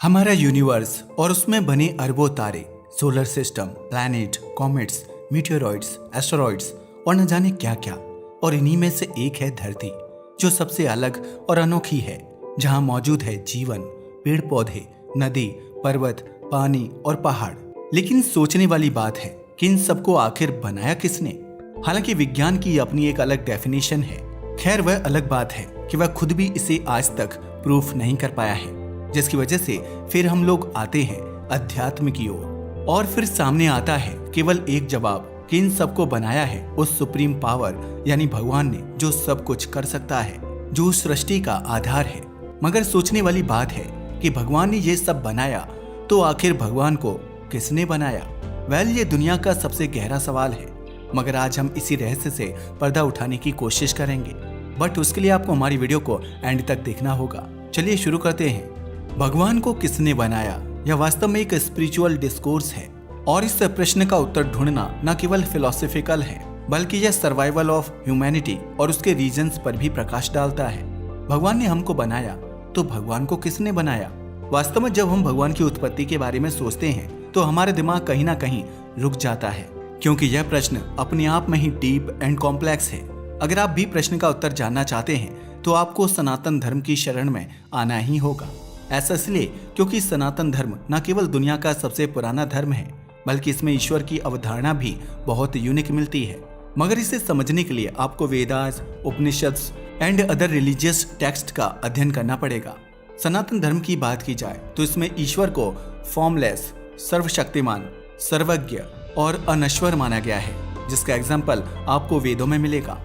हमारा यूनिवर्स और उसमें बने अरबों तारे, solar system, planet, comets, meteoroids, asteroids और न जाने क्या क्या। और इन्हीं में से एक है धरती, जो सबसे अलग और अनोखी है, जहां मौजूद है जीवन, पेड़ पौधे, नदी, पर्वत, पानी और पहाड़। लेकिन सोचने वाली बात है कि इन सबको आखिर बनाया किसने। हालांकि विज्ञान की अपनी एक अलग डेफिनेशन है। खैर, वह अलग बात है कि वह खुद भी इसे आज तक प्रूफ नहीं कर पाया है, जिसकी वजह से फिर हम लोग आते हैं अध्यात्म की ओर। और फिर सामने आता है केवल एक जवाब कि इन सबको बनाया है उस सुप्रीम पावर यानी भगवान ने, जो सब कुछ कर सकता है, जो सृष्टि का आधार है। मगर सोचने वाली बात है कि भगवान ने ये सब बनाया तो आखिर भगवान को किसने बनाया। ये दुनिया का सबसे गहरा सवाल है, मगर आज हम इसी रहस्य से पर्दा उठाने की कोशिश करेंगे। बट उसके लिए आपको हमारी वीडियो को एंड तक देखना होगा। चलिए शुरू करते हैं। भगवान को किसने बनाया यह वास्तव में एक स्पिरिचुअल डिस्कोर्स है, और इस प्रश्न का उत्तर ढूंढना न केवल फिलोसॉफिकल है, बल्कि यह सर्वाइवल ऑफ ह्यूमैनिटी और उसके रीजंस पर भी प्रकाश डालता है। भगवान ने हमको बनाया तो भगवान को किसने बनाया। वास्तव में जब हम भगवान की उत्पत्ति के बारे में सोचते हैं तो हमारा दिमाग कहीं ना कहीं रुक जाता है, क्योंकि यह प्रश्न अपने आप में ही डीप एंड कॉम्प्लेक्स है। अगर आप भी प्रश्न का उत्तर जानना चाहते हैं तो आपको सनातन धर्म की शरण में आना ही होगा। ऐसा इसलिए क्योंकि सनातन धर्म न केवल दुनिया का सबसे पुराना धर्म है, बल्कि इसमें ईश्वर की अवधारणा भी बहुत यूनिक मिलती है। मगर इसे समझने के लिए आपको Vedas, Upanishads and other religious text का अध्ययन करना पड़ेगा। सनातन धर्म की बात की जाए तो इसमें ईश्वर को फॉर्मलेस, सर्वशक्तिमान, सर्वज्ञ और अनश्वर माना गया है, जिसका एग्जाम्पल आपको वेदों में मिलेगा।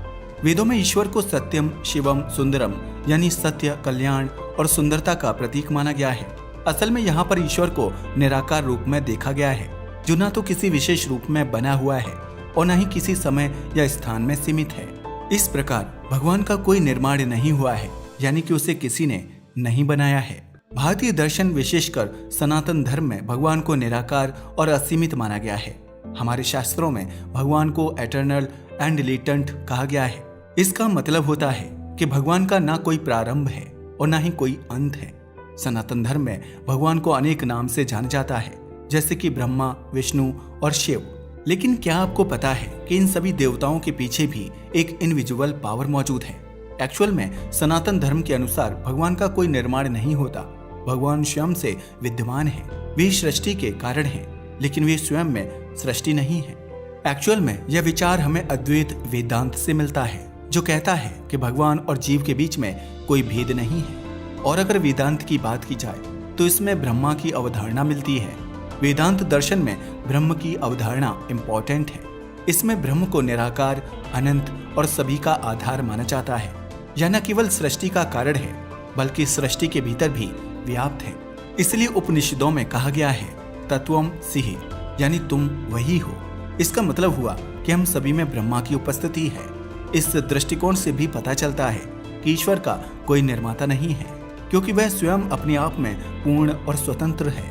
वेदों में ईश्वर को सत्यम, शिवम, सुंदरम यानी सत्य, कल्याण और सुंदरता का प्रतीक माना गया है। असल में यहाँ पर ईश्वर को निराकार रूप में देखा गया है, जो न तो किसी विशेष रूप में बना हुआ है और न ही किसी समय या स्थान में सीमित है। इस प्रकार भगवान का कोई निर्माण नहीं हुआ है, यानी कि उसे किसी ने नहीं बनाया है। भारतीय दर्शन विशेषकर सनातन धर्म में भगवान को निराकार और असीमित माना गया है। हमारे शास्त्रों में भगवान को एटर्नल एंड लेटेंट कहा गया है। इसका मतलब होता है कि भगवान का ना कोई प्रारंभ है और ना ही कोई अंत है। सनातन धर्म में भगवान को अनेक नाम से जाना जाता है, जैसे कि ब्रह्मा, विष्णु और शिव। लेकिन क्या आपको पता है कि इन सभी देवताओं के पीछे भी एक इनविजिबल पावर मौजूद है। एक्चुअल में सनातन धर्म के अनुसार भगवान का कोई निर्माण नहीं होता। भगवान स्वयं से विद्यमान है। वे सृष्टि के कारण है, लेकिन वे स्वयं में सृष्टि नहीं है। एक्चुअल में यह विचार हमें अद्वैत वेदांत से मिलता है, जो कहता है कि भगवान और जीव के बीच में कोई भेद नहीं है। और अगर वेदांत की बात की जाए तो इसमें ब्रह्मा की अवधारणा मिलती है। वेदांत दर्शन में ब्रह्म की अवधारणा इम्पोर्टेंट है। इसमें ब्रह्म को निराकार, अनंत और सभी का आधार माना जाता है। यह न केवल सृष्टि का कारण है, बल्कि सृष्टि के भीतर भी व्याप्त है। इसलिए उपनिषदों में कहा गया है तत्वम सिहि, यानी तुम वही हो। इसका मतलब हुआ कि हम सभी में ब्रह्मा की उपस्थिति है। इस दृष्टिकोण से भी पता चलता है कि ईश्वर का कोई निर्माता नहीं है, क्योंकि वह स्वयं अपने आप में पूर्ण और स्वतंत्र है।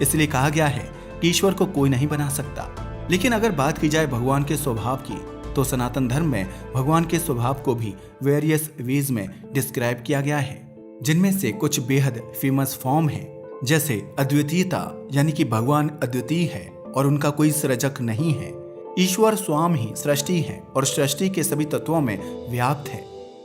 इसलिए कहा गया है कि ईश्वर को कोई नहीं बना सकता। लेकिन अगर बात की जाए भगवान के स्वभाव की, तो सनातन धर्म में भगवान के स्वभाव को भी वेरियस वेज में डिस्क्राइब किया गया है, जिनमें से कुछ बेहद फेमस फॉर्म है, जैसे अद्वितीयता, यानी कि भगवान अद्वितीय है और उनका कोई सृजक नहीं है। ईश्वर स्वयं ही सृष्टि है और सृष्टि के सभी तत्वों में व्याप्त है,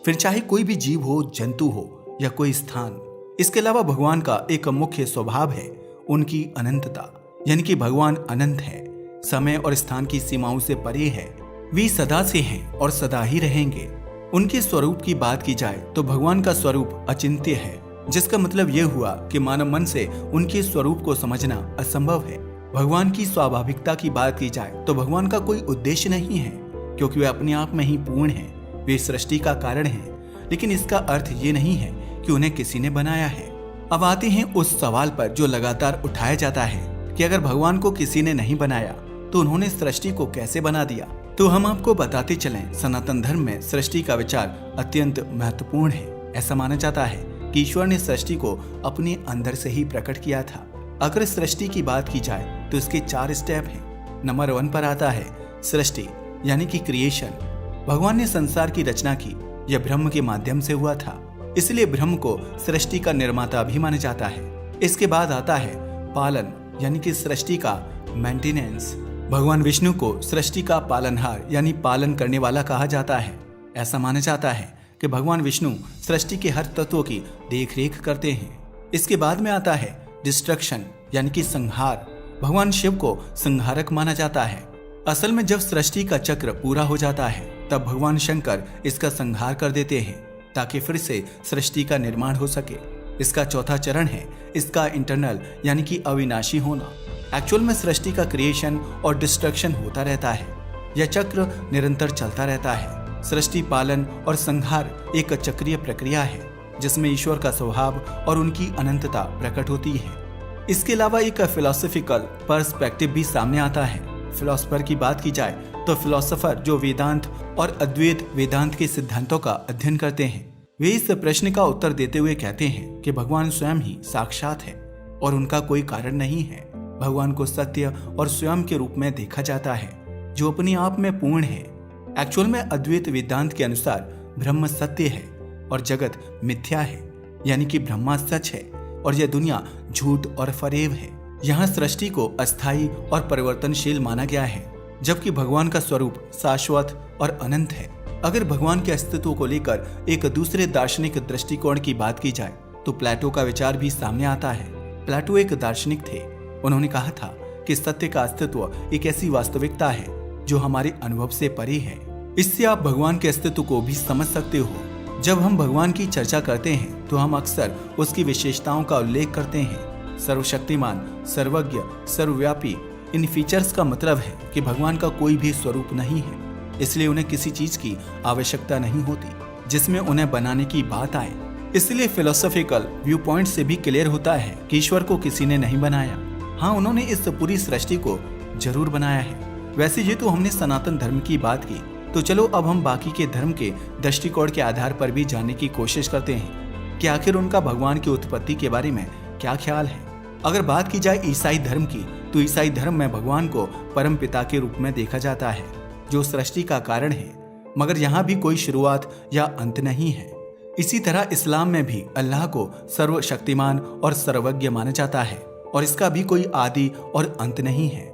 फिर चाहे कोई भी जीव हो, जंतु हो या कोई स्थान। इसके अलावा भगवान का एक मुख्य स्वभाव है उनकी अनंतता, यानी कि भगवान अनंत है, समय और स्थान की सीमाओं से परे है। वे सदा से हैं और सदा ही रहेंगे। उनके स्वरूप की बात की जाए तो भगवान का स्वरूप अचिंत्य है, जिसका मतलब यह हुआ कि मानव मन से उनके स्वरूप को समझना असंभव है। भगवान की स्वाभाविकता की बात की जाए तो भगवान का कोई उद्देश्य नहीं है, क्योंकि वे अपने आप में ही पूर्ण हैं। वे सृष्टि का कारण हैं, लेकिन इसका अर्थ ये नहीं है कि उन्हें किसी ने बनाया है। अब आते हैं उस सवाल पर जो लगातार उठाया जाता है कि अगर भगवान को किसी ने नहीं बनाया तो उन्होंने सृष्टि को कैसे बना दिया। तो हम आपको बताते चलें, सनातन धर्म में सृष्टि का विचार अत्यंत महत्वपूर्ण है। ऐसा माना जाता है कि ईश्वर ने सृष्टि को अपने अंदर से ही प्रकट किया था। अगर सृष्टि की बात की जाए तो इसके 4 स्टेप हैं। नंबर 1 पर आता है सृष्टि, यानी कि क्रिएशन। भगवान ने संसार की रचना की, यह ब्रह्म के माध्यम से हुआ था। इसलिए ब्रह्म को सृष्टि का निर्माता भी माना जाता है। इसके बाद आता है पालन यानी कि सृष्टि का मेंटेनेंस। भगवान विष्णु को सृष्टि का पालनहार यानी पालन करने वाला कहा जाता है। ऐसा माना जाता है कि भगवान विष्णु सृष्टि के हर तत्वों की देखरेख करते हैं। इसके बाद में आता है डिस्ट्रक्शन यानी कि संहार। भगवान शिव को संहारक माना जाता है। असल में जब सृष्टि का चक्र पूरा हो जाता है तब भगवान शंकर इसका संहार कर देते हैं ताकि फिर से सृष्टि का निर्माण हो सके। इसका चौथा चरण है इसका इंटरनल यानी कि अविनाशी होना। एक्चुअल में सृष्टि का क्रिएशन और डिस्ट्रक्शन होता रहता है। यह चक्र निरंतर चलता रहता है। सृष्टि पालन और संहार एक चक्रीय प्रक्रिया है जिसमें ईश्वर का स्वभाव और उनकी अनंतता प्रकट होती है। इसके अलावा एक फिलोसॉफिकल पर्सपेक्टिव भी सामने आता है। फिलोसफर की बात की जाए तो फिलोसफर जो वेदांत और अद्वैत वेदांत के सिद्धांतों का अध्ययन करते हैं, वे इस प्रश्न का उत्तर देते हुए कहते हैं कि भगवान स्वयं ही साक्षात है और उनका कोई कारण नहीं है। भगवान को सत्य और स्वयं के रूप में देखा जाता है जो अपने आप में पूर्ण है। एक्चुअल में अद्वैत वेदांत के अनुसार ब्रह्म सत्य है और जगत मिथ्या है, यानी कि ब्रह्मा सच है और यह दुनिया झूठ और फरेब है। यहाँ सृष्टि को अस्थायी और परिवर्तनशील माना गया है, जबकि भगवान का स्वरूप शाश्वत और अनंत है। अगर भगवान के अस्तित्व को लेकर एक दूसरे दार्शनिक दृष्टिकोण की बात की जाए तो प्लेटो का विचार भी सामने आता है। प्लेटो एक दार्शनिक थे। उन्होंने कहा था कि सत्य का अस्तित्व एक ऐसी वास्तविकता है जो हमारे अनुभव से परे है। इससे आप भगवान के अस्तित्व को भी समझ सकते हो। जब हम भगवान की चर्चा करते हैं तो हम अक्सर उसकी विशेषताओं का उल्लेख करते हैं। सर्वशक्तिमान, सर्वज्ञ, सर्वव्यापी, इन फीचर्स का मतलब है कि भगवान का कोई भी स्वरूप नहीं है, इसलिए उन्हें किसी चीज की आवश्यकता नहीं होती जिसमें उन्हें बनाने की बात आए। इसलिए फिलोसॉफिकल व्यू पॉइंट से भी क्लियर होता है कि ईश्वर को किसी ने नहीं बनाया। हाँ, उन्होंने इस पूरी सृष्टि को जरूर बनाया है। वैसे ये तो हमने सनातन धर्म की बात की, तो चलो अब हम बाकी के धर्म के दृष्टिकोण के आधार पर भी जानने की कोशिश करते हैं कि आखिर उनका भगवान की उत्पत्ति के बारे में क्या ख्याल है। अगर बात की जाए ईसाई धर्म की तो ईसाई धर्म में भगवान को परम पिता के रूप में देखा जाता है जो सृष्टि का कारण है, मगर यहाँ भी कोई शुरुआत या अंत नहीं है। इसी तरह इस्लाम में भी अल्लाह को सर्वशक्तिमान और सर्वज्ञ माना जाता है और इसका भी कोई आदि और अंत नहीं है।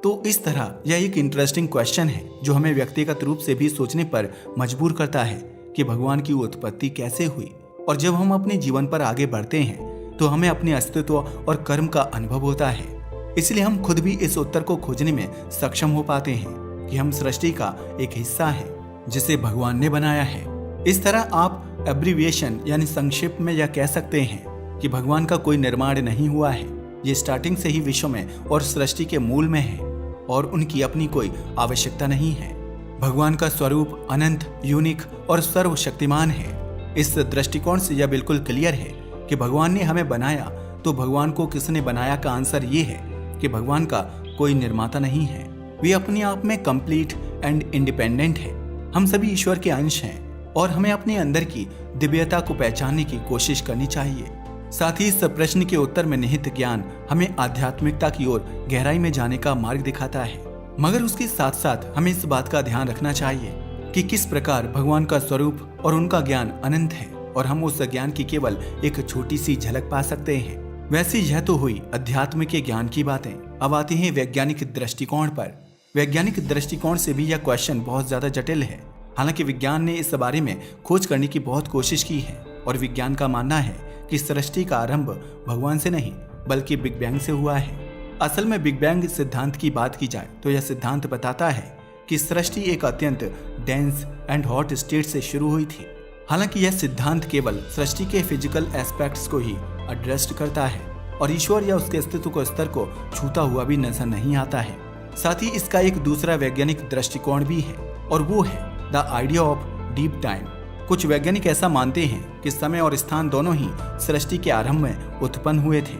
तो इस तरह यह एक इंटरेस्टिंग क्वेश्चन है जो हमें व्यक्तिगत रूप से भी सोचने पर मजबूर करता है कि भगवान की उत्पत्ति कैसे हुई। और जब हम अपने जीवन पर आगे बढ़ते हैं तो हमें अपने अस्तित्व और कर्म का अनुभव होता है। इसलिए हम खुद भी इस उत्तर को खोजने में सक्षम हो पाते हैं कि हम सृष्टि का एक हिस्सा हैं जिसे भगवान ने बनाया है। इस तरह आप एब्रिविएशन यानी संक्षिप्त में यह कह सकते हैं कि भगवान का कोई निर्माण नहीं हुआ है। ये स्टार्टिंग से ही विश्व में और सृष्टि के मूल में है और उनकी अपनी कोई आवश्यकता नहीं है। भगवान का स्वरूप अनंत, यूनिक और सर्वशक्तिमान है। इस दृष्टिकोण से यह बिल्कुल क्लियर है कि भगवान ने हमें बनाया, तो भगवान को किसने बनाया का आंसर ये है कि भगवान का कोई निर्माता नहीं है। वे अपने आप में कंप्लीट एंड इंडिपेंडेंट है। हम सभी ईश्वर के अंश हैं और हमें अपने अंदर की दिव्यता को पहचानने की कोशिश करनी चाहिए। साथ ही इस प्रश्न के उत्तर में निहित ज्ञान हमें आध्यात्मिकता की ओर गहराई में जाने का मार्ग दिखाता है, मगर उसके साथ साथ हमें इस बात का ध्यान रखना चाहिए कि किस प्रकार भगवान का स्वरूप और उनका ज्ञान अनंत है और हम उस ज्ञान की केवल एक छोटी सी झलक पा सकते हैं। वैसे यह तो हुई अध्यात्म के ज्ञान की बातें। अब आते हैं वैज्ञानिक दृष्टिकोण पर। वैज्ञानिक दृष्टिकोण से भी यह क्वेश्चन बहुत ज्यादा जटिल है। हालांकि विज्ञान ने इस बारे में खोज करने की बहुत कोशिश की है और विज्ञान का मानना है कि सृष्टि का आरंभ भगवान से नहीं बल्कि बिग बैंग से हुआ है। असल में बिग बैंग सिद्धांत की बात की जाए तो यह सिद्धांत बताता है कि सृष्टि एक अत्यंत डेंस एंड हॉट स्टेट से शुरू हुई थी। हालांकि यह सिद्धांत केवल सृष्टि के फिजिकल एस्पेक्ट्स को ही एड्रेस करता है और ईश्वर या उसके अस्तित्व को स्तर को छूता हुआ भी नजर नहीं आता है। साथ ही इसका एक दूसरा वैज्ञानिक दृष्टिकोण भी है और वो है the idea of deep time. कुछ वैज्ञानिक ऐसा मानते हैं कि समय और स्थान दोनों ही सृष्टि के आरंभ में उत्पन्न हुए थे।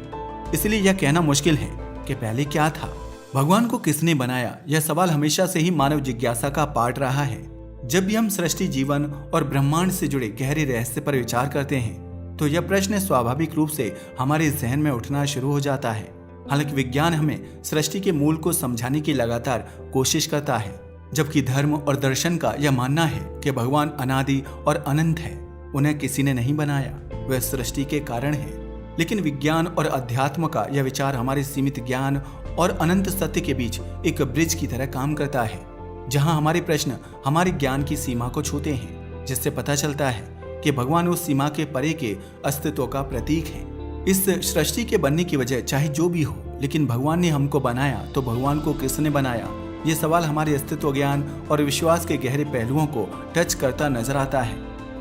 इसलिए यह कहना मुश्किल है कि पहले क्या था। भगवान को किसने बनाया, यह सवाल हमेशा से ही मानव जिज्ञासा का पार्ट रहा है। जब भी हम सृष्टि, जीवन और ब्रह्मांड से जुड़े गहरे रहस्य पर विचार करते हैं तो यह प्रश्न स्वाभाविक रूप से हमारे जहन में उठना शुरू हो जाता है। हालांकि विज्ञान हमें सृष्टि के मूल को समझाने की लगातार कोशिश करता है, जबकि धर्म और दर्शन का यह मानना है कि भगवान अनादि और अनंत है, उन्हें किसी ने नहीं बनाया, वह सृष्टि के कारण है। लेकिन विज्ञान और अध्यात्म का यह विचार हमारे सीमित ज्ञान और अनंत सत्य के बीच एक ब्रिज की तरह काम करता है, जहां हमारे प्रश्न हमारे ज्ञान की सीमा को छूते हैं, जिससे पता चलता है कि भगवान उस सीमा के परे के अस्तित्व का प्रतीक है। इस सृष्टि के बनने की वजह चाहे जो भी हो, लेकिन भगवान ने हमको बनाया तो भगवान को किसने बनाया, ये सवाल हमारे अस्तित्व ज्ञान और विश्वास के गहरे पहलुओं को टच करता नजर आता है।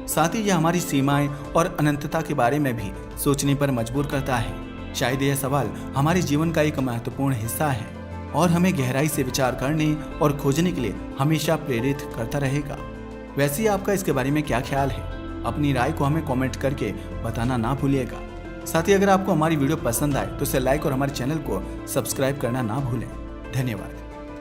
साथ ही यह हमारी सीमाएं और अनंतता के बारे में भी सोचने पर मजबूर करता है। शायद यह सवाल हमारे जीवन का एक महत्वपूर्ण हिस्सा है और हमें गहराई से विचार करने और खोजने के लिए हमेशा प्रेरित करता रहेगा। वैसे ही आपका इसके बारे में क्या ख्याल है? अपनी राय को हमें कमेंट करके बताना ना भूलिएगा। साथ ही अगर आपको हमारी वीडियो पसंद आए तो इसे लाइक और हमारे चैनल को सब्सक्राइब करना ना भूलें। धन्यवाद।